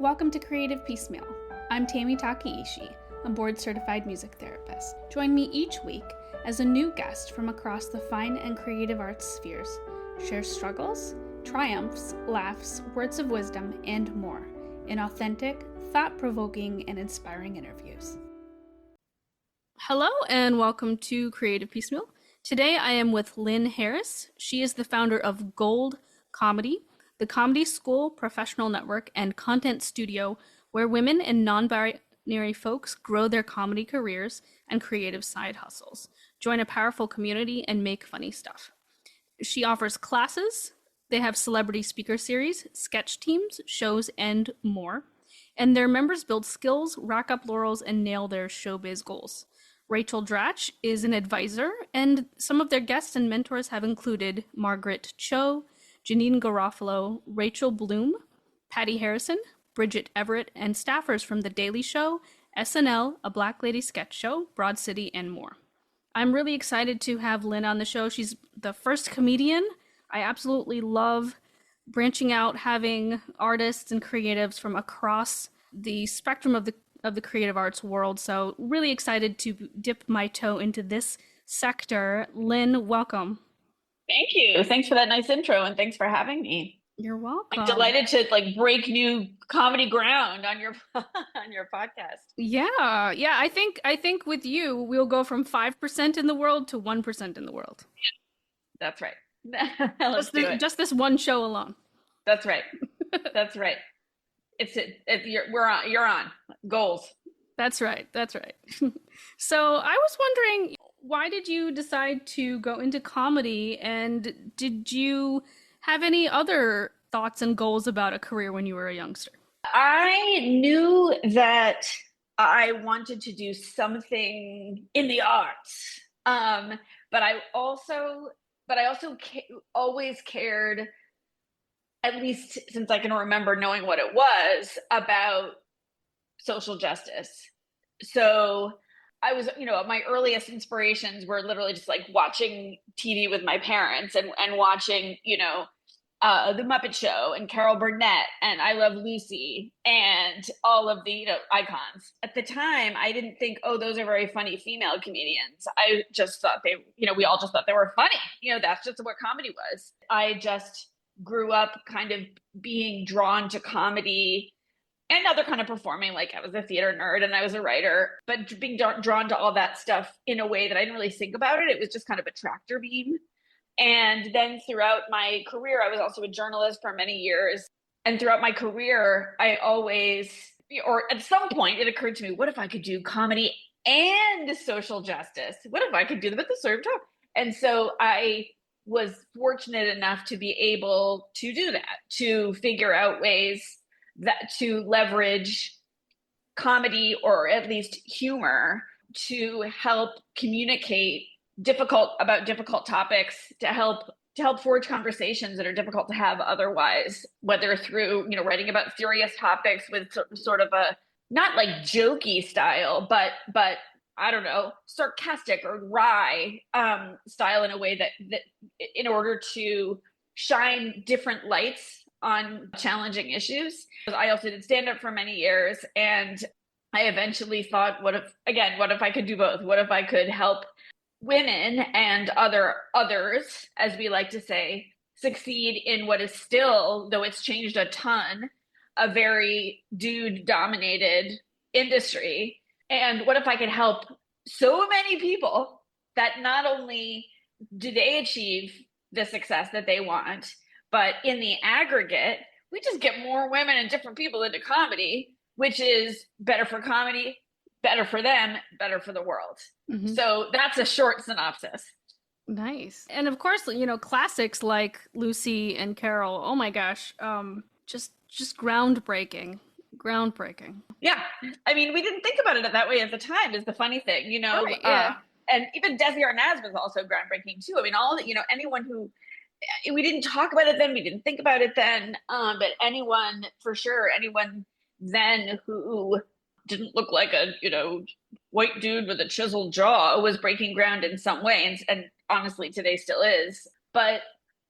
Welcome to Creative Piecemeal. I'm Tammy Takeishi, a board-certified music therapist. Join me each week as a new guest from across the fine and creative arts spheres shares struggles, triumphs, laughs, words of wisdom, and more in authentic, thought-provoking, and inspiring interviews. Hello and welcome to Creative Piecemeal. Today I am with Lynn Harris. She is the founder of Gold Comedy, the comedy school, professional network, and content studio where women and non-binary folks grow their comedy careers and creative side hustles, join a powerful community, and make funny stuff. She offers classes. They have celebrity speaker series, sketch teams, shows, and more. And their members build skills, rack up laurels, and nail their showbiz goals. Rachel Dratch is an advisor, and some of their guests and mentors have included Margaret Cho, Janeane Garofalo, Rachel Bloom, Patti Harrison, Bridget Everett, and staffers from The Daily Show, SNL, A Black Lady Sketch Show, Broad City, and more. I'm really excited to have Lynn on the show. She's the first comedian. I absolutely love branching out, having artists and creatives from across the spectrum of the creative arts world. So really excited to dip my toe into this sector. Lynn, welcome. Thank you. Thanks for that nice intro, and thanks for having me. You're welcome. I'm delighted to break new comedy ground on your on your podcast. Yeah. I think with you we'll go from 5% in the world to 1% in the world. Yeah, that's right. Just this one show alone. That's right. That's right. You're on goals. That's right. So I was wondering, why did you decide to go into comedy, and did you have any other thoughts and goals about a career when you were a youngster? I knew that I wanted to do something in the arts, but I also always cared, at least since I can remember knowing what it was, about social justice. So I was, my earliest inspirations were literally just watching TV with my parents and watching, The Muppet Show and Carol Burnett and I Love Lucy and all of the, icons. At the time, I didn't think, oh, those are very funny female comedians. I just thought we all just thought they were funny. That's just what comedy was. I just grew up kind of being drawn to comedy and other kind of performing. I was a theater nerd and I was a writer, but being drawn to all that stuff in a way that I didn't really think about it. It was just kind of a tractor beam. And then throughout my career, I was also a journalist for many years. And throughout my career, I always, or at some point it occurred to me, what if I could do comedy and social justice? What if I could do them at the same time? And so I was fortunate enough to be able to do that, to figure out ways that to leverage comedy, or at least humor, to help communicate difficult topics, to help forge conversations that are difficult to have otherwise, whether through writing about serious topics with sort of a not jokey style, but I don't know, sarcastic or wry style, in a way that in order to shine different lights on challenging issues. I also did stand-up for many years, and I eventually thought, what if I could do both? What if I could help women and others, as we like to say, succeed in what is still, though it's changed a ton, a very dude-dominated industry? And what if I could help so many people that not only do they achieve the success that they want, but in the aggregate, we just get more women and different people into comedy, which is better for comedy, better for them, better for the world. Mm-hmm. So that's a short synopsis. Nice. And of course, classics like Lucy and Carol, oh my gosh, just groundbreaking. Yeah. I mean, we didn't think about it that way at the time, is the funny thing, Right, yeah. And even Desi Arnaz was also groundbreaking too. I mean, anyone who, we didn't talk about it then, we didn't think about it then, but anyone then who didn't look like a white dude with a chiseled jaw was breaking ground in some way, and honestly today still is. But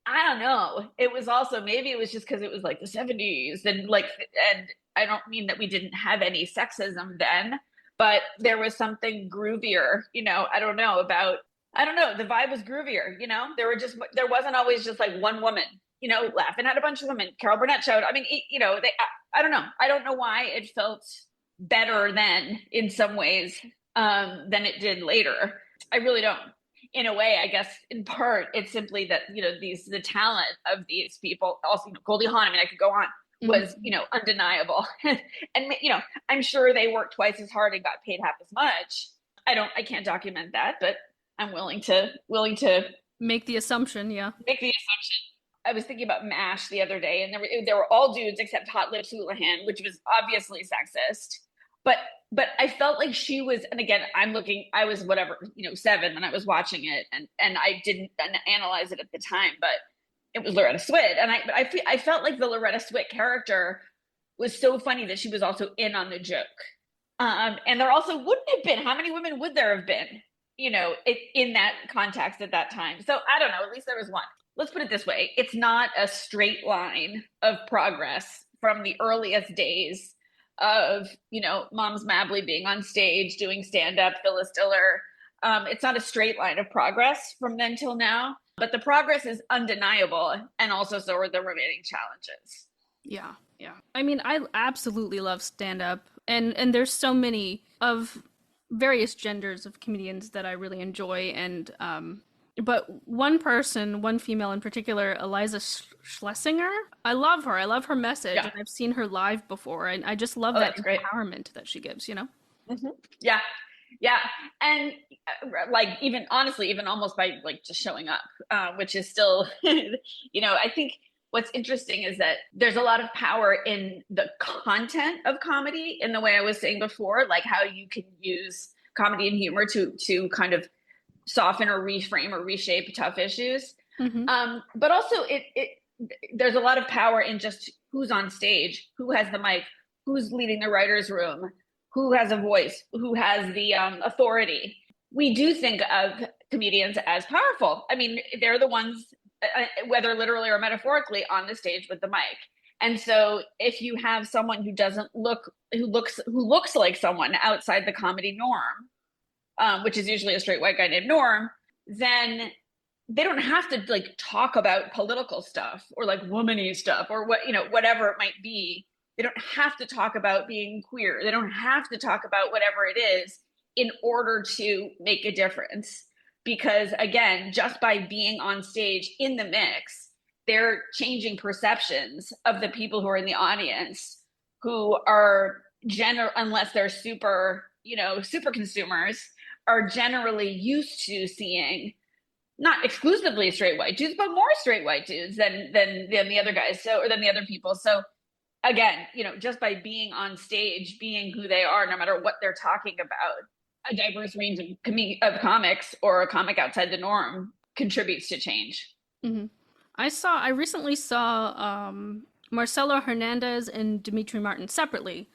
I don't know. It was also, maybe it was just because it was like the 70s and like, and I don't mean that we didn't have any sexism then, but there was something groovier, I don't know about, I don't know. The vibe was groovier, there wasn't always just like one woman, laughing at a bunch of women. Carol Burnett showed, I mean, I don't know. I don't know why it felt better then in some ways than it did later. I really don't. In a way, I guess in part it's simply that the talent of these people, also Goldie Hawn. I mean, I could go on. Was undeniable, and I'm sure they worked twice as hard and got paid half as much. I can't document that, but I'm willing to Make the assumption, yeah. make the assumption. I was thinking about MASH the other day, and there were all dudes except Hot Lips Houlihan, which was obviously sexist. But I felt like she was, and again, I was whatever, 7 when I was watching it, and I didn't analyze it at the time, but it was Loretta Swit, and I felt like the Loretta Swit character was so funny that she was also in on the joke. And there also wouldn't have been, how many women would there have been, in that context at that time? So I don't know, at least there was one. Let's put it this way. It's not a straight line of progress from the earliest days of, Moms Mabley being on stage, doing stand-up, Phyllis Diller. It's not a straight line of progress from then till now, but the progress is undeniable. And also so are the remaining challenges. Yeah, yeah. I mean, I absolutely love stand-up, and there's so many of various genders of comedians that I really enjoy, and but one female in particular, Eliza Schlesinger, I love her. I love her message, and I've seen her live before, and I just love that empowerment that she gives, Mm-hmm. Yeah. Yeah. And like, even honestly, even almost by like just showing up, which is still, I think what's interesting is that there's a lot of power in the content of comedy, in the way I was saying before, like how you can use comedy and humor to kind of soften or reframe or reshape tough issues. Mm-hmm. But also there's a lot of power in just who's on stage, who has the mic, who's leading the writer's room, who has a voice, who has the authority. We do think of comedians as powerful. I mean, they're the ones, whether literally or metaphorically, on the stage with the mic. And so if you have someone who looks like someone outside the comedy norm, which is usually a straight white guy named Norm, then they don't have to like talk about political stuff or like womany stuff or whatever it might be. They don't have to talk about being queer. They don't have to talk about whatever it is in order to make a difference. Because again, just by being on stage in the mix, they're changing perceptions of the people who are in the audience, who are unless they're super consumers, are generally used to seeing not exclusively straight white dudes, but more straight white dudes than the other guys, or than the other people. So again, just by being on stage, being who they are, no matter what they're talking about, a diverse range of comics or a comic outside the norm contributes to change. Mm-hmm. I recently saw Marcelo Hernandez and Dimitri Martin separately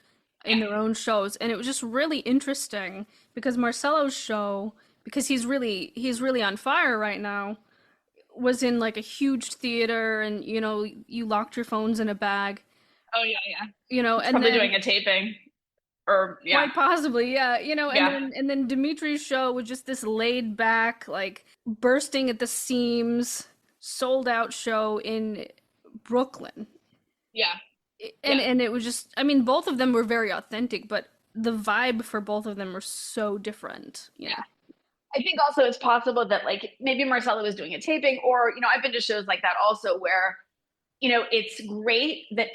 in their own shows, and it was just really interesting because Marcelo's show, because he's really on fire right now, was in like a huge theater, and you locked your phones in a bag. Oh yeah. And probably doing a taping. Or quite possibly, yeah. And then Dimitri's show was just this laid back, like bursting at the seams, sold out show in Brooklyn. Yeah. And it was just, I mean, both of them were very authentic, but the vibe for both of them were so different. Yeah. I think also it's possible that like maybe Marcelo was doing a taping, or I've been to shows like that also where it's great that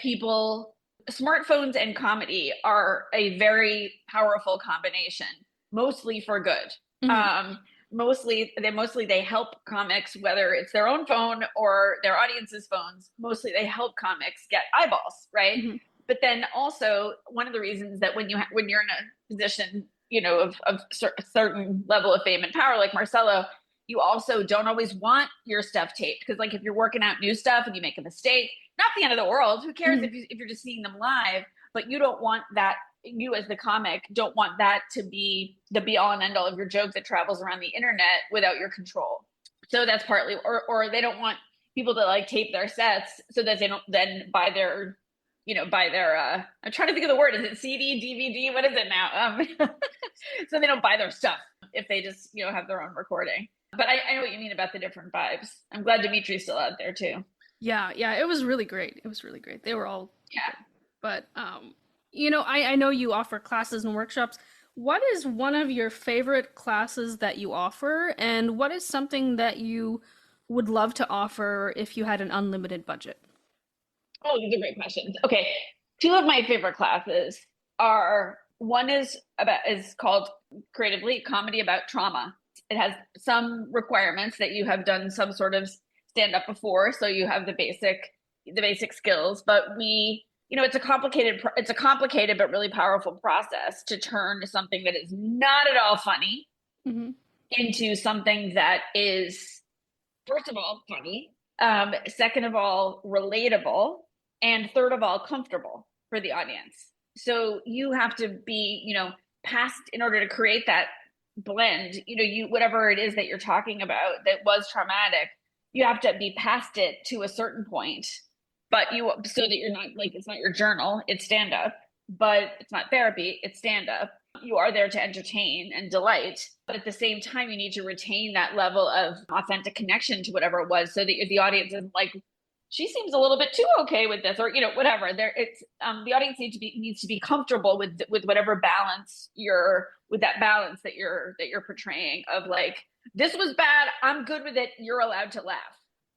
smartphones and comedy are a very powerful combination, mostly for good. Mm-hmm. Mostly they help comics, whether it's their own phone or their audience's phones. Mostly they help comics get eyeballs, right? Mm-hmm. But then also one of the reasons that when you're in a position, of a certain level of fame and power, like Marcelo, you also don't always want your stuff taped, because like if you're working out new stuff and you make a mistake, not the end of the world. Who cares if you're just seeing them live? But you don't want that. You as the comic don't want that to be the be all and end all of your joke that travels around the internet without your control. So that's partly, or they don't want people to like tape their sets so that they don't then buy their, I'm trying to think of the word. Is it CD, DVD? What is it now? So they don't buy their stuff if they just, have their own recording. But I know what you mean about the different vibes. I'm glad Dimitri's still out there too. Yeah, yeah, it was really great. It was really great. They were all Yeah. But I know you offer classes and workshops. What is one of your favorite classes that you offer, and what is something that you would love to offer if you had an unlimited budget? Oh, these are great questions. Okay. Two of my favorite classes are one is called creatively comedy about trauma. It has some requirements that you have done some sort of stand up before, so you have the basic skills, but it's a complicated but really powerful process to turn something that is not at all funny Hmm. into something that is, first of all, funny, second of all, relatable, and third of all, comfortable for the audience. So you have to be, past in order to create that blend, whatever it is that you're talking about that was traumatic, you have to be past it to a certain point, but so that you're not like, it's not your journal, it's stand up, but it's not therapy, it's stand up. You are there to entertain and delight, but at the same time, you need to retain that level of authentic connection to whatever it was, so that if the audience is like, she seems a little bit too okay with this, or whatever. The audience needs to be comfortable with whatever balance that you're portraying of like, this was bad, I'm good with it, you're allowed to laugh.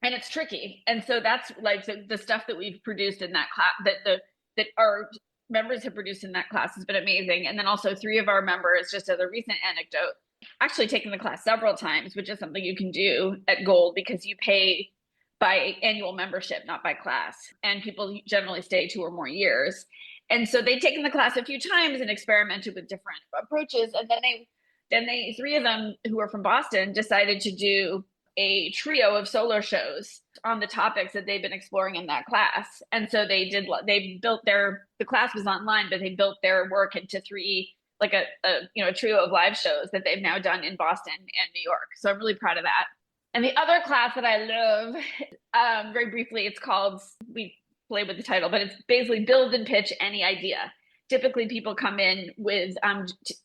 And it's tricky. And so that's like the stuff that we've produced in that class, that our members have produced in that class, has been amazing. And then also 3 of our members, just as a recent anecdote, actually taken the class several times, which is something you can do at Gold, because you pay by annual membership, not by class. And people generally stay 2 or more years. And so they'd taken the class a few times and experimented with different approaches. And then 3 of them who are from Boston decided to do a trio of solo shows on the topics that they've been exploring in that class. And so the class was online, but they built their work into 3, like a trio of live shows that they've now done in Boston and New York. So I'm really proud of that. And the other class that I love, very briefly, it's called, we play with the title, but it's basically build and pitch any idea. Typically people come in with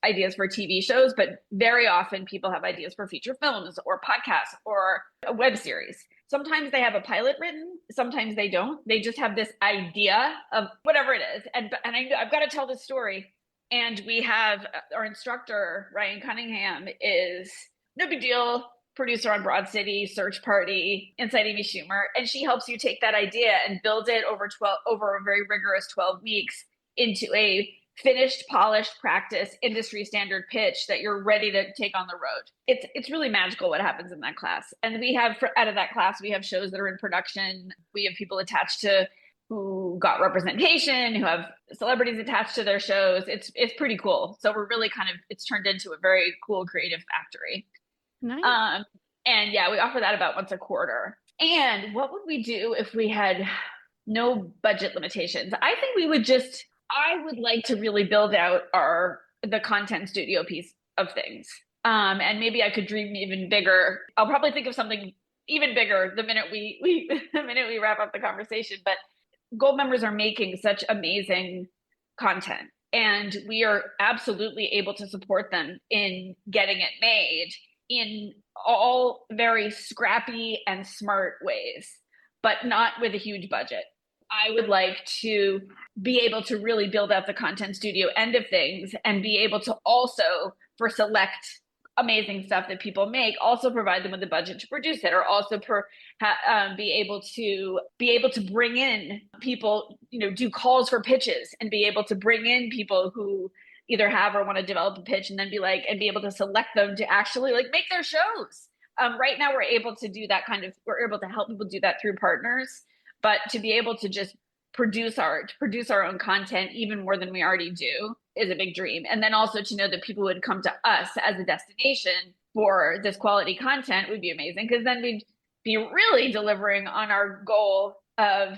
ideas for TV shows, but very often people have ideas for feature films or podcasts or a web series. Sometimes they have a pilot written, sometimes they don't. They just have this idea of whatever it is. And I've got to tell this story. And we have our instructor, Ryan Cunningham, is no big deal, producer on Broad City, Search Party, Inside Amy Schumer. And she helps you take that idea and build it over a very rigorous 12 weeks into a finished, polished, practice, industry standard pitch that you're ready to take on the road. It's really magical what happens in that class. And we have, out of that class, we have shows that are in production. We have people attached to who got representation, who have celebrities attached to their shows. It's pretty cool. So we're really it's turned into a very cool creative factory. Nice. And yeah, we offer that about once a quarter. And what would we do if we had no budget limitations? I think I would like to really build out the content studio piece of things. And maybe I could dream even bigger. I'll probably think of something even bigger the minute the minute we wrap up the conversation. But Gold members are making such amazing content, and we are absolutely able to support them in getting it made in all very scrappy and smart ways, but not with a huge budget. I would like to be able to really build out the content studio end of things, and be able to also, for select amazing stuff that people make, also provide them with the budget to produce it, or also be able to bring in people, do calls for pitches, and be able to bring in people who either have or want to develop a pitch, and then be able to select them to actually make their shows. Right now we're able to do that we're able to help people do that through partners, but to be able to just produce our own content even more than we already do is a big dream. And then also to know that people would come to us as a destination for this quality content would be amazing, because then we'd be really delivering on our goal and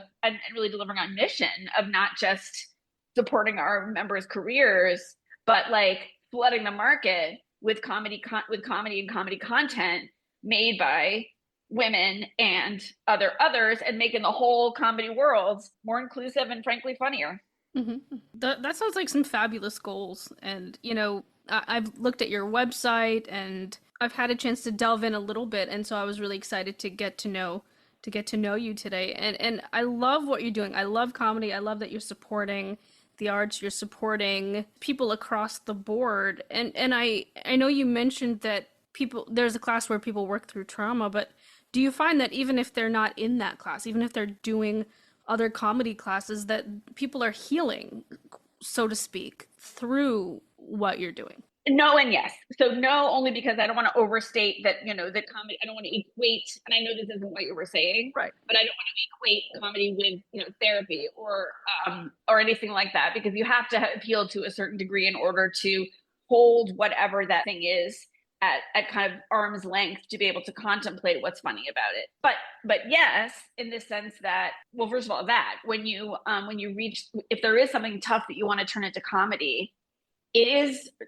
really delivering on mission of not just supporting our members' careers, but flooding the market with comedy and comedy content made by women and others, and making the whole comedy world more inclusive and frankly funnier. Mm-hmm. That sounds like some fabulous goals. And, I've looked at your website and I've had a chance to delve in a little bit. And so I was really excited to get to know you today. And I love what you're doing. I love comedy. I love that you're supporting the arts, you're supporting people across the board. And I know you mentioned that there's a class where people work through trauma, but do you find that even if they're not in that class, even if they're doing other comedy classes, that people are healing, so to speak, through what you're doing? No and yes. So no, only because I don't want to overstate that, that comedy, I don't want to equate, and I know this isn't what you were saying, Right. but I don't want to equate comedy with, therapy or anything like that, because you have to appeal to a certain degree in order to hold whatever that thing is at kind of arm's length to be able to contemplate what's funny about it. But yes, in the sense that, well, first of all, that when you reach, if there is something tough that you want to turn into comedy,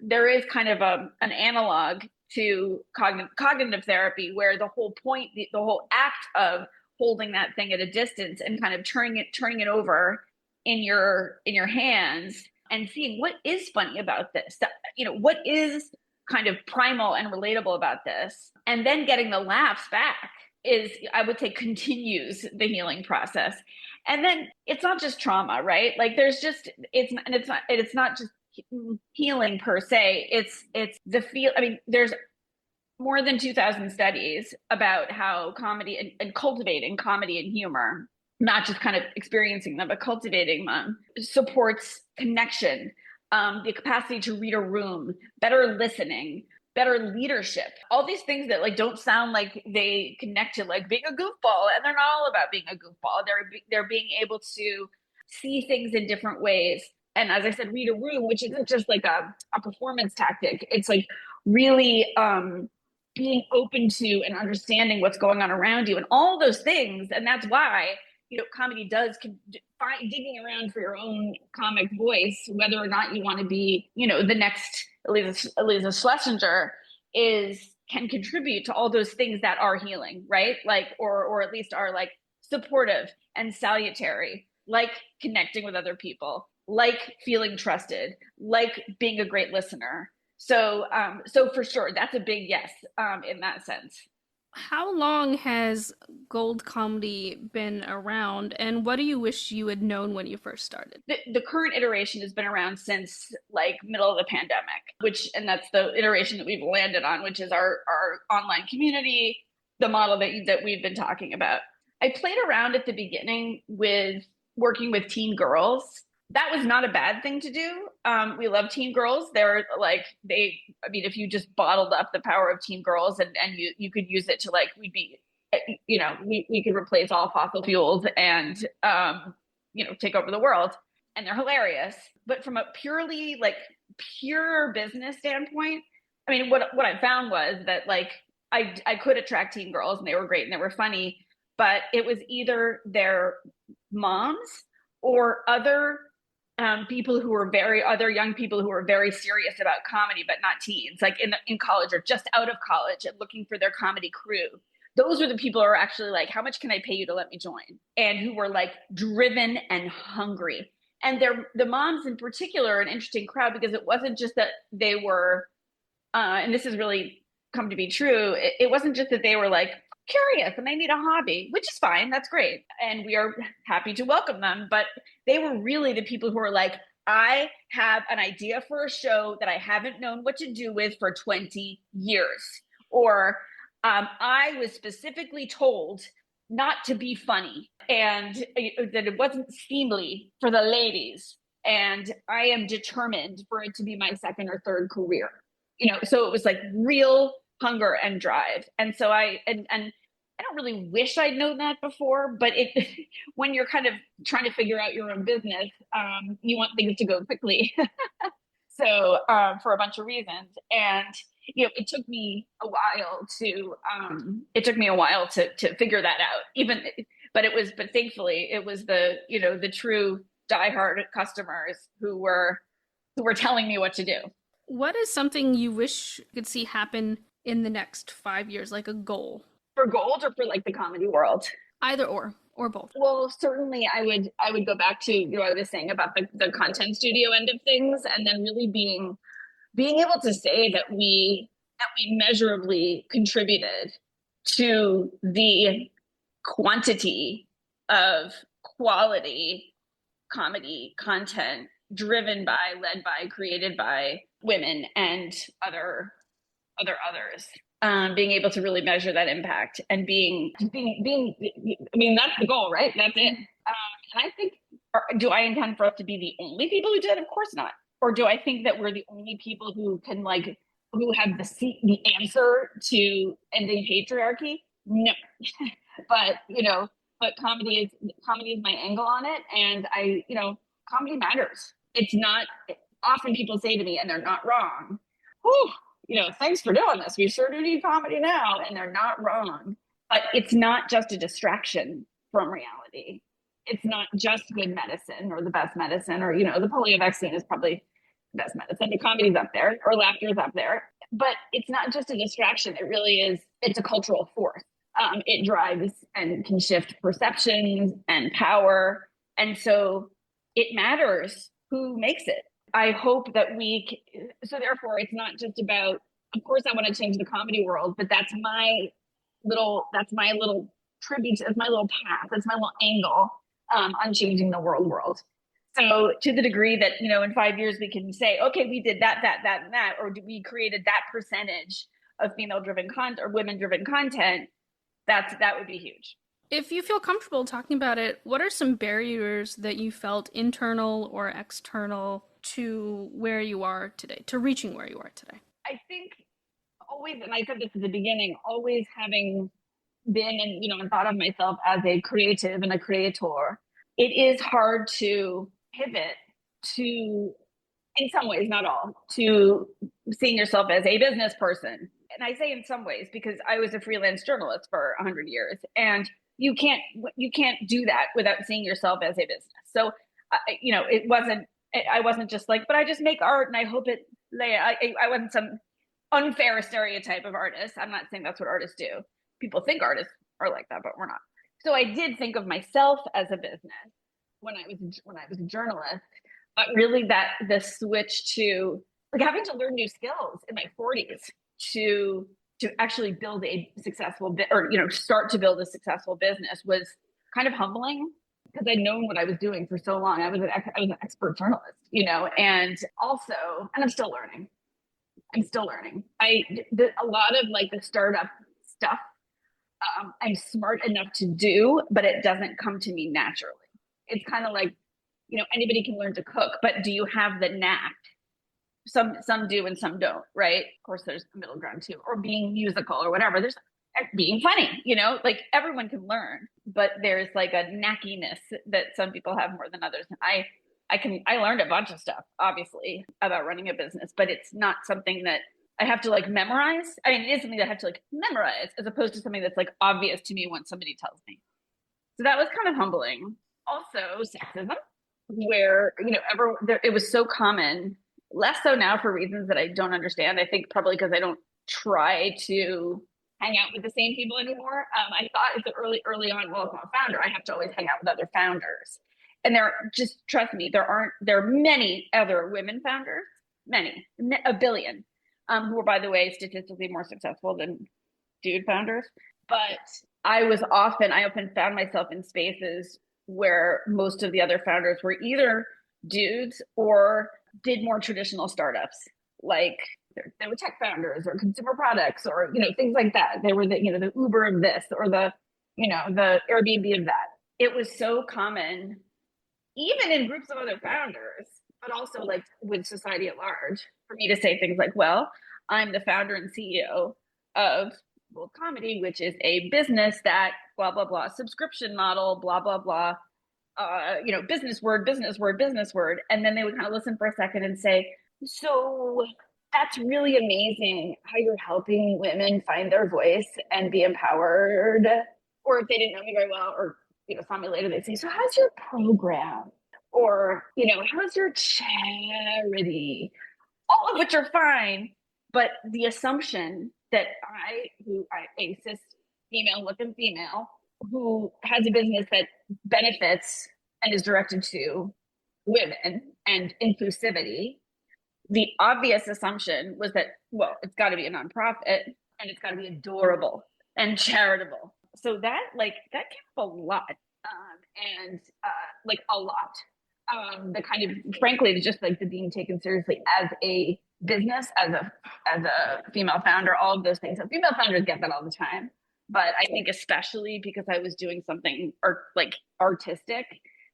there is kind of an analog to cognitive therapy, where the whole point, the whole act of holding that thing at a distance and kind of turning it over in your hands and seeing what is funny about this, what is kind of primal and relatable about this, and then getting the laughs back is, I would say, continues the healing process. And then it's not just trauma, right? Like it's not just healing per se. It's the feel. I mean, there's more than 2,000 studies about how comedy and cultivating comedy and humor, not just kind of experiencing them, but cultivating them, supports connection, the capacity to read a room, better listening, better leadership, all these things that like don't sound like they connect to like being a goofball, and they're not all about being a goofball. They're being able to see things in different ways. And as I said, read a room, which isn't just like a performance tactic. It's like really being open to and understanding what's going on around you and all those things. And that's why, comedy does digging around for your own comic voice, whether or not you want to be, the next Elisa Schlesinger, can contribute to all those things that are healing, right? Like, or at least are like supportive and salutary, like connecting with other people, like feeling trusted, like being a great listener. So for sure, that's a big yes, in that sense. How long has gold comedy been around, and what do you wish you had known when you first started? The current iteration has been around since like middle of the pandemic, and that's the iteration that we've landed on, which is our online community, the model that we've been talking about. I played around at the beginning with working with teen girls. That was not a bad thing to do. We love teen girls. If you just bottled up the power of teen girls and you could use it to like, we could replace all fossil fuels and, take over the world, and they're hilarious. But from a purely like pure business standpoint, I mean, what I found was that like, I could attract teen girls and they were great and they were funny, but it was either their moms or other other young people who were very serious about comedy, but not teens, like in college or just out of college and looking for their comedy crew. Those were the people who are actually like, how much can I pay you to let me join? And who were like driven and hungry. And the moms in particular are an interesting crowd, because it wasn't just that they were, and this has really come to be true. It wasn't just that they were like curious and they need a hobby, which is fine. That's great. And we are happy to welcome them. But they were really the people who were like, I have an idea for a show that I haven't known what to do with for 20 years. Or I was specifically told not to be funny and that it wasn't seemly for the ladies. And I am determined for it to be my second or third career. So it was like real hunger and drive. And so I don't really wish I'd known that before, but when you're kind of trying to figure out your own business, you want things to go quickly. So for a bunch of reasons. And it took me a while to figure that out. But thankfully it was the true diehard customers who were telling me what to do. What is something you wish you could see happen in the next 5 years, like a goal? For gold or for like the comedy world? Either or both. Well, certainly I would go back to, what I was saying about the content studio end of things, and then really being able to say that we measurably contributed to the quantity of quality comedy content driven by, led by, created by women and others. Being able to really measure that impact and being, I mean, that's the goal, right? That's it. And I think, do I intend for us to be the only people who did? Of course not. Or do I think that we're the only people who can who have the answer to ending patriarchy? No. But comedy is my angle on it, and comedy matters. It's not, often people say to me, and they're not wrong, whew, thanks for doing this. We sure do need comedy now, and they're not wrong. But it's not just a distraction from reality. It's not just good medicine or the best medicine, or the polio vaccine is probably the best medicine. The comedy's up there, or laughter is up there. But it's not just a distraction. It really is. It's a cultural force. It drives and can shift perceptions and power. And so it matters who makes it. I hope that so therefore it's not just about, of course I want to change the comedy world, but that's my little tribute, that's my little path, that's my little angle on changing the world. So to the degree that, in 5 years we can say, okay, we did that, and that, or we created that percentage of female-driven content or women-driven content, that would be huge. If you feel comfortable talking about it, what are some barriers that you felt, internal or external, to where you are today, to reaching where you are today? I think always, and I said this at the beginning, always having been and thought of myself as a creative and a creator, it is hard to pivot to, in some ways, not all, to seeing yourself as a business person. And I say in some ways because I was a freelance journalist for 100 years, and you can't do that without seeing yourself as a business. So, I wasn't just like, but I just make art and I hope it. I wasn't some unfair stereotype of artists. I'm not saying that's what artists do. People think artists are like that, but we're not. So I did think of myself as a business when I was a journalist, but really that the switch to having to learn new skills in my 40s to actually build a successful start to build a successful business was kind of humbling, because I'd known what I was doing for so long. I was an expert journalist, and I'm still learning. A lot of the startup stuff, I'm smart enough to do, but it doesn't come to me naturally. It's kind of like, anybody can learn to cook, but do you have the knack? Some do and some don't, right? Of course, there's a middle ground too, or being musical or whatever. There's being funny, everyone can learn, but there's a knackiness that some people have more than others. And I learned a bunch of stuff, obviously, about running a business, but it's not something that I have to memorize. I mean, it is something that I have to memorize, as opposed to something that's obvious to me when somebody tells me. So that was kind of humbling. Also, sexism, where it was so common. Less so now for reasons that I don't understand. I think probably because I don't try to hang out with the same people anymore. I thought it's early on, well, if I'm a founder, I have to always hang out with other founders. And trust me, there are many other women founders, a billion, who are, by the way, statistically more successful than dude founders. But I often found myself in spaces where most of the other founders were either dudes or did more traditional startups, like they were tech founders or consumer products or things like that. They were the Uber of this or the Airbnb of that. It was so common, even in groups of other founders, but also with society at large, for me to say things like, well, I'm the founder and CEO of World Comedy, which is a business that blah blah blah, subscription model, blah blah blah, business word, and then they would kind of listen for a second and say, so that's really amazing how you're helping women find their voice and be empowered. Or if they didn't know me very well, or saw me later, they'd say, so how's your program? Or how's your charity? All of which are fine, but the assumption that a cis female looking female who has a business that benefits and is directed to women and inclusivity. The obvious assumption was that, well, it's got to be a nonprofit and it's got to be adorable and charitable. So that that came up a lot, and like a lot. The kind of, frankly, just like the being taken seriously as a business, as a female founder, all of those things. So female founders get that all the time, but I think especially because I was doing something artistic,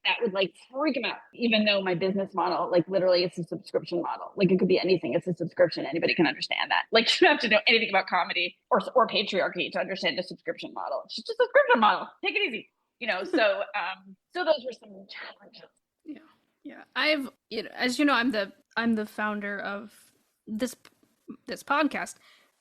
that would like freak them out. Even though my business model, like literally, it's a subscription model. Like it could be anything. It's a subscription. Anybody can understand that. Like you don't have to know anything about comedy or patriarchy to understand a subscription model. It's just a subscription model. Take it easy, you know. So so those were some challenges. Yeah. I've, as you know, I'm the founder of this podcast,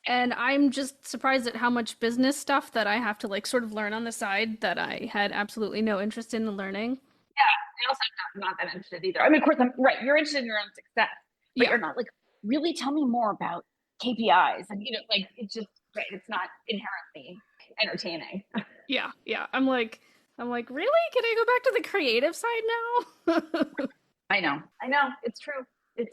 and I'm just surprised at how much business stuff that I have to like sort of learn on the side that I had absolutely no interest in learning. Yeah, I also not that interested either. I mean, of course, I'm right. You're interested in your own success, but you're not like, really tell me more about KPIs, and like it's just right. It's not inherently entertaining. Yeah. I'm like, really? Can I go back to the creative side now? I know. It's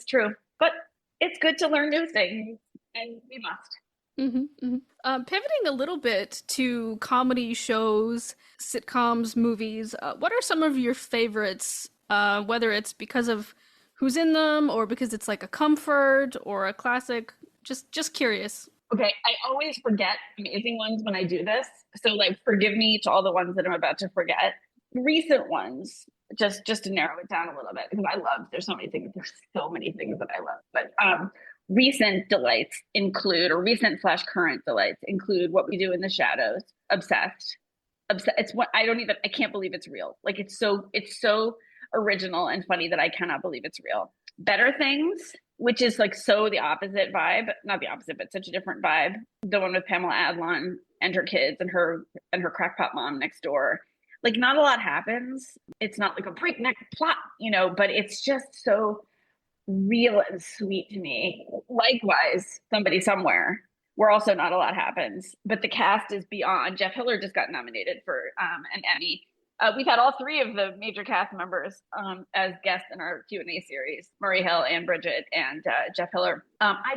true. But it's good to learn new things, and we must. Pivoting a little bit to comedy shows, sitcoms, movies, what are some of your favorites, whether it's because of who's in them or because it's like a comfort or a classic? Just curious. Okay, I always forget amazing ones when I do this. So like forgive me to all the ones that I'm about to forget. Recent ones, just to narrow it down a little bit, because there's so many things that I love. But recent delights include, or recent / current delights include What We Do in the Shadows, Obsessed. It's what I can't believe it's real. Like it's so original and funny that I cannot believe it's real. Better Things, which is like so the opposite vibe, not the opposite, but such a different vibe. The one with Pamela Adlon and her kids and her crackpot mom next door. Like not a lot happens. It's not like a breakneck plot, but it's just so real and sweet to me. Likewise, Somebody Somewhere, where also not a lot happens, but the cast is beyond. Jeff Hiller just got nominated for an Emmy. We've had all three of the major cast members as guests in our Q&A series: Murray Hill and Bridget and Jeff Hiller. I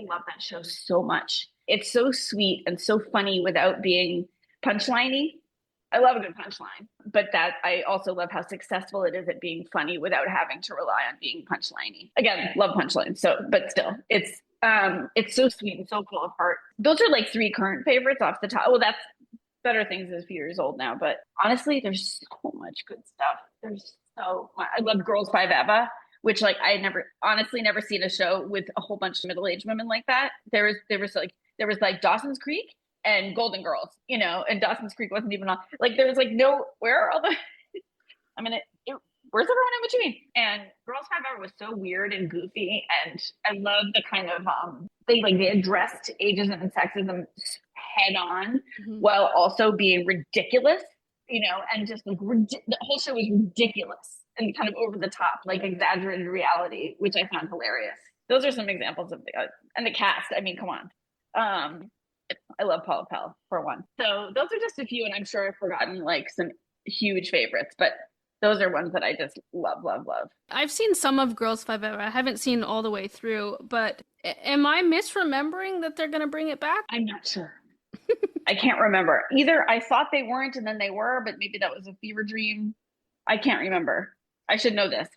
love that show so much. It's so sweet and so funny without being punchliney. I love a good punchline, but that I also love how successful it is at being funny without having to rely on being punchliney. Again, love punchlines. So, but still, it's so sweet and so full of heart. Those are like three current favorites off the top. Well, that's Better Things is a few years old now, but honestly, there's so much good stuff. There's so much. I love Girls Five Eva, which like I never seen a show with a whole bunch of middle-aged women like that. There was Dawson's Creek and Golden Girls, and Dawson's Creek wasn't even on. Like there was like no, where are all the? I mean, where's everyone in between? And Girls Five Eva was so weird and goofy, and I love the kind of they addressed ageism and sexism head on, while also being ridiculous, and just like the whole show was ridiculous and kind of over the top, like exaggerated reality, which I found hilarious. Those are some examples of and the cast. I mean, come on. I love Paula Pell for one. So those are just a few, and I'm sure I've forgotten like some huge favorites, but those are ones that I just love. I've seen some of Girls Five Eva. I haven't seen all the way through, but am I misremembering that they're going to bring it back? I'm not sure. I can't remember. Either I thought they weren't and then they were, but maybe that was a fever dream. I can't remember. I should know this.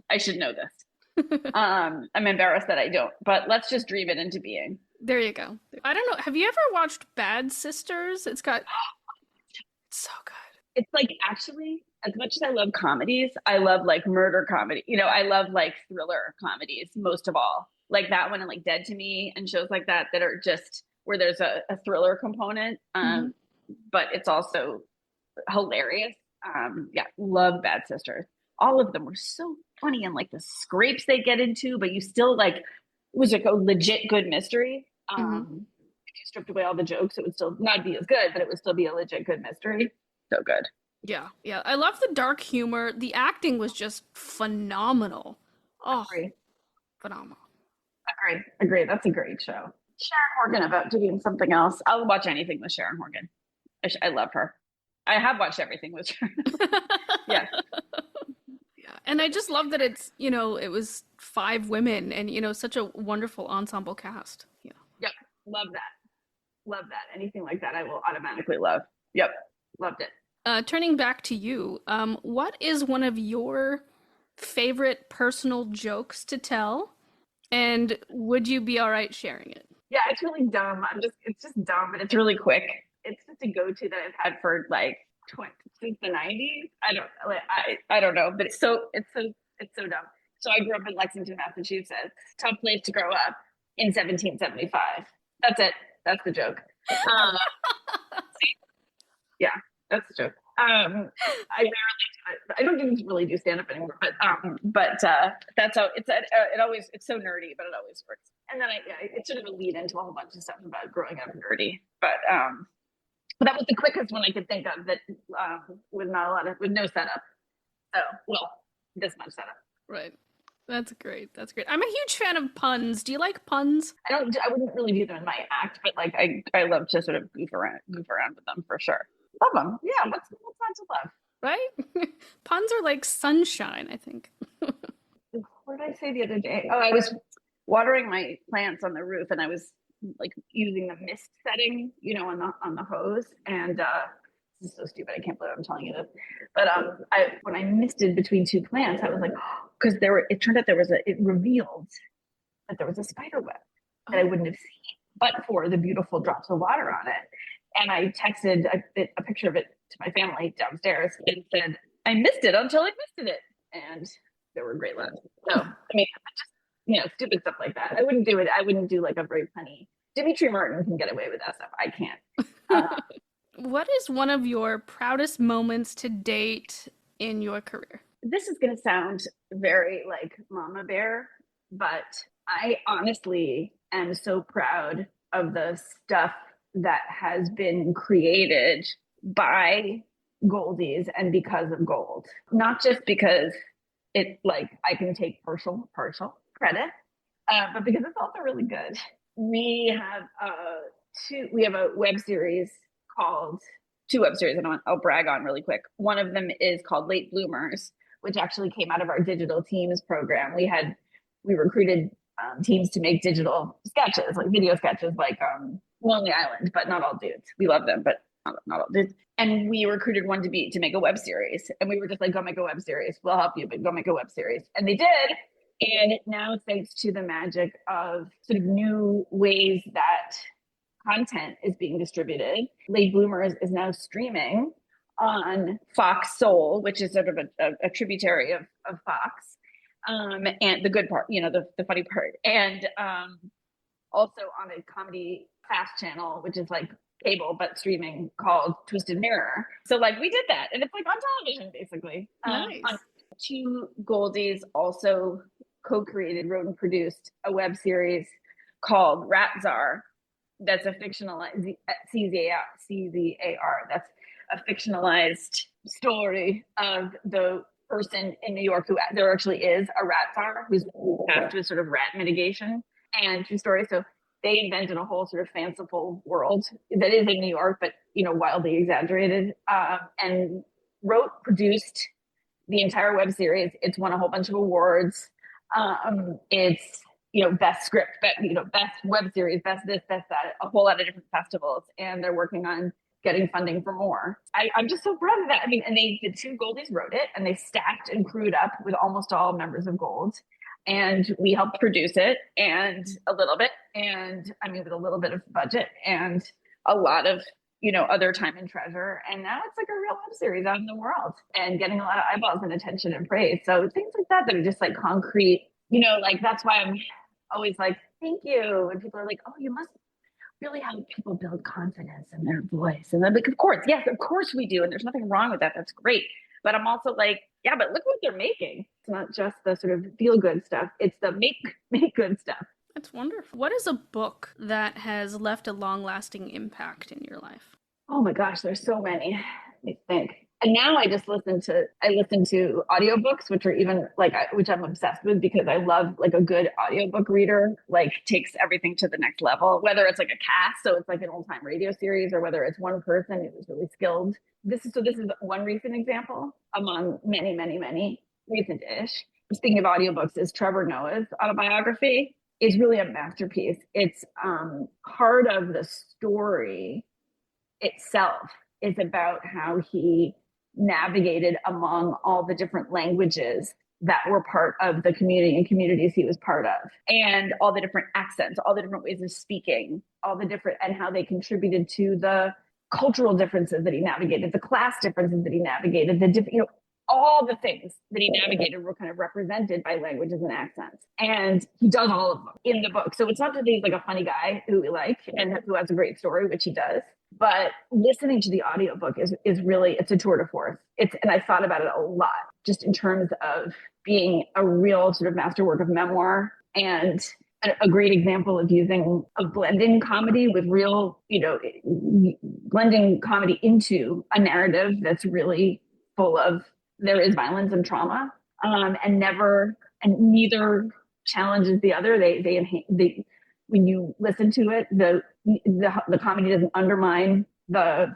I'm embarrassed that I don't, but let's just dream it into being. There you go. I don't know. Have you ever watched Bad Sisters? It's so good. It's like, actually, as much as I love comedies, I love like murder comedy. I love like thriller comedies most of all. Like that one and like Dead to Me and shows like that are just where there's a thriller component. But it's also hilarious. Love Bad Sisters. All of them were so funny, and like the scrapes they get into, but you still like, it was like a legit good mystery. If you stripped away all the jokes, it would still not be as good, but it would still be a legit good mystery. So good. Yeah. I love the dark humor. The acting was just phenomenal. Oh, phenomenal. Agree. That's a great show. Sharon Horgan about doing something else. I'll watch anything with Sharon Horgan. I love her. I have watched everything with her. Yeah. Yeah. And I just love that it's, it was 5 women and, such a wonderful ensemble cast. Yeah. Yep. Love that. Love that. Anything like that, I will automatically love. Yep. Loved it. Turning back to you, what is one of your favorite personal jokes to tell? And would you be all right sharing it? Yeah, it's really dumb. It's just dumb, but it's really quick. It's just a go-to that I've had for like since the 90s. I don't know, but it's so dumb. So I grew up in Lexington, Massachusetts. Tough place to grow up in 1775. That's it. That's the joke. Yeah, that's the joke. I don't really do stand up anymore, but that's how it's so nerdy, but it always works. And then it's sort of a lead into a whole bunch of stuff about growing up nerdy. But that was the quickest one I could think of that with no setup. So, well, this much setup. Right. That's great. That's great. I'm a huge fan of puns. Do you like puns? I wouldn't really do them in my act, but like I love to sort of goof around with them for sure. Love them. Yeah, what's not to love? Right? Puns are like sunshine, I think. What did I say the other day? Oh, I was watering my plants on the roof and I was like using the mist setting, on the hose. And this is so stupid. I can't believe I'm telling you this. But when I misted between 2 plants, I was like, because it turned out it revealed that there was a spider web that I wouldn't have seen, but for the beautiful drops of water on it. And I texted a picture of it to my family downstairs and said, I missed it until I misted it. And there were great laughs. So, I mean, just, stupid stuff like that. I wouldn't do it. I wouldn't do like a very funny. Dimitri Martin can get away with that stuff. I can't. What is one of your proudest moments to date in your career? This is going to sound very like mama bear, but I honestly am so proud of the stuff that has been created by Goldies and because of Gold. Not just because it's like I can take partial credit, but because it's also really good. We have a web series called 2 web series, and I'll brag on really quick. One of them is called Late Bloomers, which actually came out of our digital teams program. We recruited teams to make digital sketches, like video sketches, like Lonely Island, but not all dudes. We love them, but not all dudes. And we recruited one to make a web series, and we were just like, go make a web series. We'll help you, but go make a web series. And they did. And now, thanks to the magic of sort of new ways that content is being distributed, Late Bloomers is now streaming on Fox Soul, which is sort of a tributary of Fox, and the good part, the funny part, and also on a comedy fast channel, which is like cable but streaming, called Twisted Mirror. So like we did that, and it's like on television basically. Nice. 2 Goldies also co-created, wrote and produced a web series called Rat Czar. That's a fictionalized CZAR. That's a fictionalized story of the person in New York who there actually is a rat czar who's after sort of rat mitigation and true story. So they invented a whole sort of fanciful world that is in New York, but wildly exaggerated. And produced the entire web series. It's won a whole bunch of awards. It's best script, best web series, best this, best that, a whole lot of different festivals, and they're working on getting funding for more. I'm just so proud of that. I mean, and the 2 Goldies wrote it, and they stacked and crewed up with almost all members of Gold, and we helped produce it, and a little bit, with a little bit of budget and a lot of other time and treasure, and now it's like a real web series out in the world and getting a lot of eyeballs and attention and praise. So things like that are just like concrete. Like that's why I'm always like, thank you. And people are like, oh, you must really help people build confidence in their voice. And I'm like, of course, yes, of course we do. And there's nothing wrong with that. That's great. But I'm also like, yeah, but look what they're making. It's not just the sort of feel good stuff. It's the make good stuff. That's wonderful. What is a book that has left a long lasting impact in your life? Oh my gosh, there's so many. Let me think. and now I listen to audiobooks, which are even like which I'm obsessed with because I love like a good audiobook reader, like takes everything to the next level, whether it's like a cast, so it's like an old time radio series, or whether it's one person who's really skilled. This is one recent example among many, many, many recent-ish. Speaking of audiobooks, is Trevor Noah's autobiography is really a masterpiece. It's part of the story itself is about how he navigated among all the different languages that were part of the community and communities he was part of, and all the different accents, all the different ways of speaking, all the different, and how they contributed to the cultural differences that he navigated, the class differences that he navigated, the different, all the things that he navigated were kind of represented by languages and accents. And he does all of them in the book. So it's not that he's like a funny guy who we like and who has a great story, which he does, but listening to the audiobook is really, it's a tour de force. And I thought about it a lot, just in terms of being a real sort of masterwork of memoir, and a great example of blending comedy with real, blending comedy into a narrative that's really full of, there is violence and trauma, and neither challenges the other. They when you listen to it, the comedy doesn't undermine the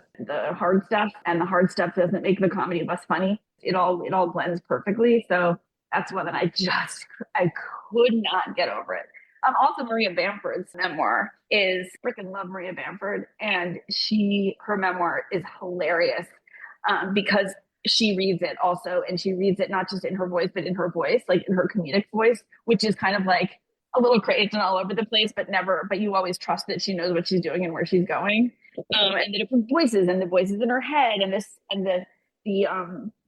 hard stuff, and the hard stuff doesn't make the comedy less funny. It all blends perfectly. So that's one that I could not get over it. Also, Maria Bamford's memoir is, freaking love Maria Bamford, and her memoir is hilarious, because she reads it also, and she reads it not just in her voice, but in her voice, like in her comedic voice, which is kind of like a little crazy and all over the place, but you always trust that she knows what she's doing and where she's going. And the different voices, and the voices in her head, and the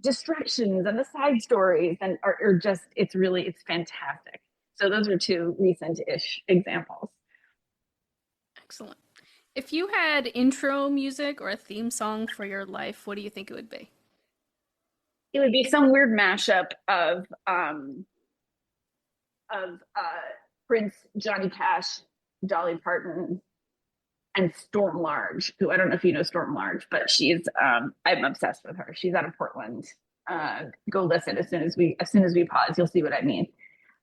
distractions and the side stories, and are just, it's fantastic. So those are two recent-ish examples. Excellent. If you had intro music or a theme song for your life, what do you think it would be? It would be some weird mashup of Prince, Johnny Cash, Dolly Parton, and Storm Large, who, I don't know if you know Storm Large, but I'm obsessed with her. She's out of Portland. Go listen as soon as we pause. You'll see what I mean.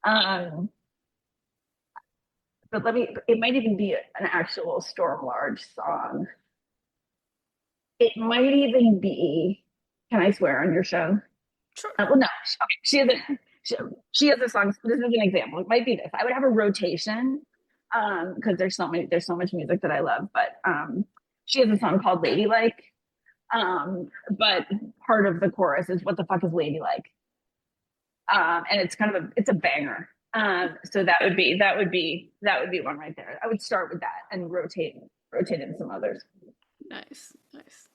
But it might even be an actual Storm Large song. It might even be, can I swear on your show? Sure. Well, no. Okay. She has a song. This is an example. It might be this. I would have a rotation, because there's so much music that I love. But she has a song called Ladylike. But part of the chorus is, "What the fuck is ladylike?" And it's kind of it's a banger. So that would be one right there. I would start with that and rotate in some others. Nice.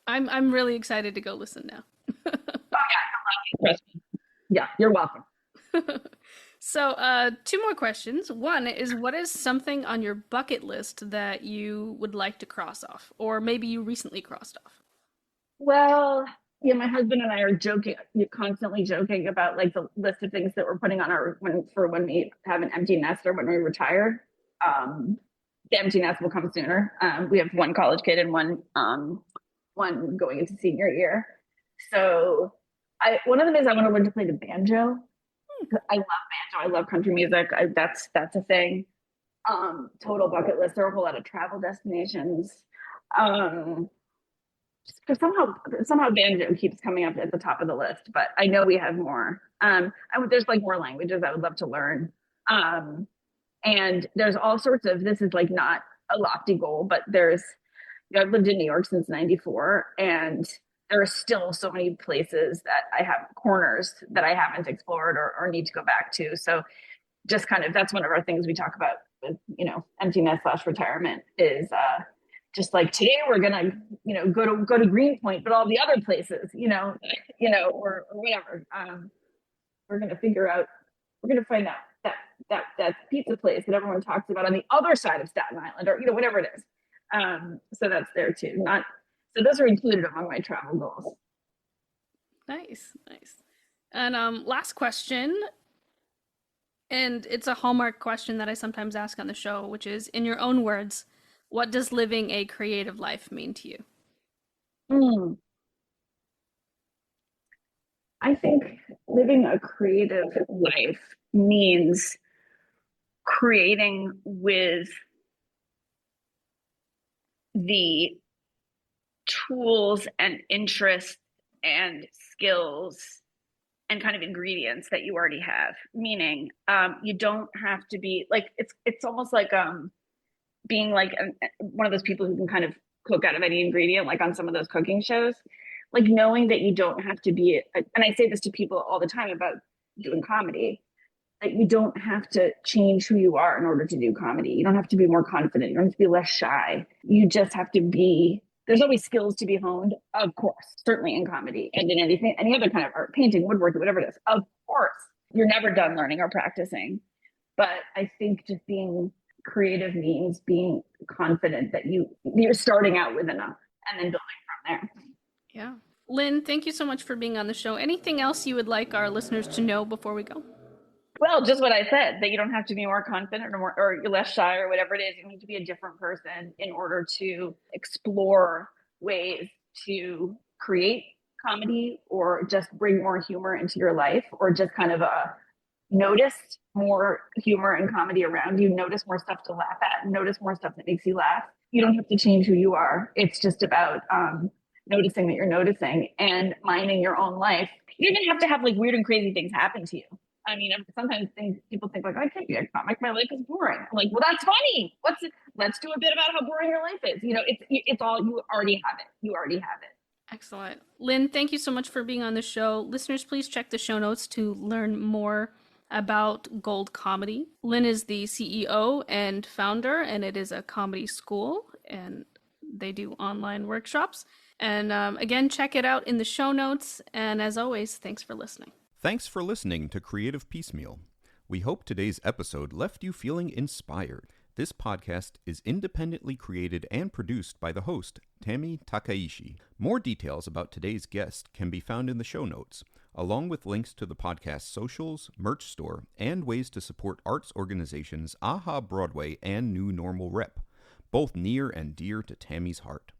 I'm really excited to go listen now. Oh yeah, trust me. Yeah, you're welcome. So, two more questions. One is, what is something on your bucket list that you would like to cross off, or maybe you recently crossed off? Well, yeah, my husband and I are constantly joking about like the list of things that we're putting on when we have an empty nest or when we retire. The empty nest will come sooner. We have one college kid and one going into senior year. So one of them is I want to learn to play the banjo. I love banjo. I love country music. That's a thing. Total bucket list. There are a whole lot of travel destinations. Because somehow banjo keeps coming up at the top of the list, but I know we have more. There's like more languages I would love to learn. And there's all sorts of, this is like not a lofty goal, but I've lived in New York since 94, and there are still so many places that I have corners that I haven't explored or need to go back to. So just kind of, that's one of our things we talk about with, emptiness / retirement is, just like today we're gonna, go to Greenpoint, but all the other places, or whatever. We're gonna find that pizza place that everyone talks about on the other side of Staten Island, or whatever it is. So that's there too. So those are included among my travel goals. Nice. And last question, and it's a hallmark question that I sometimes ask on the show, which is, in your own words, what does living a creative life mean to you? I think living a creative life means creating with the tools and interests and skills and kind of ingredients that you already have. Meaning, you don't have to be like, it's almost like being like one of those people who can kind of cook out of any ingredient, like on some of those cooking shows. Like knowing that you don't have to be, and I say this to people all the time about doing comedy, that you don't have to change who you are in order to do comedy. You don't have to be more confident. You don't have to be less shy. You just have to be, there's always skills to be honed, of course, certainly in comedy and in anything, any other kind of art, painting, woodworking, whatever it is. Of course, you're never done learning or practicing. But I think just being creative means being confident that you're starting out with enough and then building from there. Yeah. Lynn, thank you so much for being on the show. Anything else you would like our listeners to know before we go? Well, just what I said, that you don't have to be more confident or you're less shy or whatever it is. You need to be a different person in order to explore ways to create comedy or just bring more humor into your life, or just kind of notice more humor and comedy around you, notice more stuff to laugh at, notice more stuff that makes you laugh. You don't have to change who you are. It's just about noticing that you're noticing and minding your own life. You don't even have to have like weird and crazy things happen to you. I mean, sometimes people think like, I can't be a comic. My life is boring. I'm like, well, that's funny. Let's do a bit about how boring your life is. You know, it's all, you already have it. You already have it. Excellent. Lynn, thank you so much for being on the show. Listeners, please check the show notes to learn more about Gold Comedy. Lynn is the CEO and founder, and it is a comedy school, and they do online workshops. And again, check it out in the show notes. And as always, thanks for listening. Thanks for listening to Creative Piecemeal. We hope today's episode left you feeling inspired. This podcast is independently created and produced by the host, Tami Takaishi. More details about today's guest can be found in the show notes, along with links to the podcast's socials, merch store, and ways to support arts organizations AHA Broadway and New Normal Rep, both near and dear to Tammy's heart.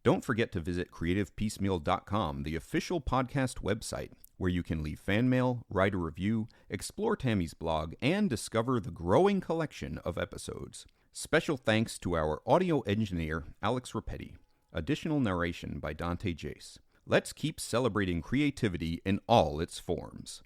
Don't forget to visit creativepiecemeal.com, the official podcast website, where you can leave fan mail, write a review, explore Tammy's blog, and discover the growing collection of episodes. Special thanks to our audio engineer, Alex Rapetti. Additional narration by Dante Jace. Let's keep celebrating creativity in all its forms.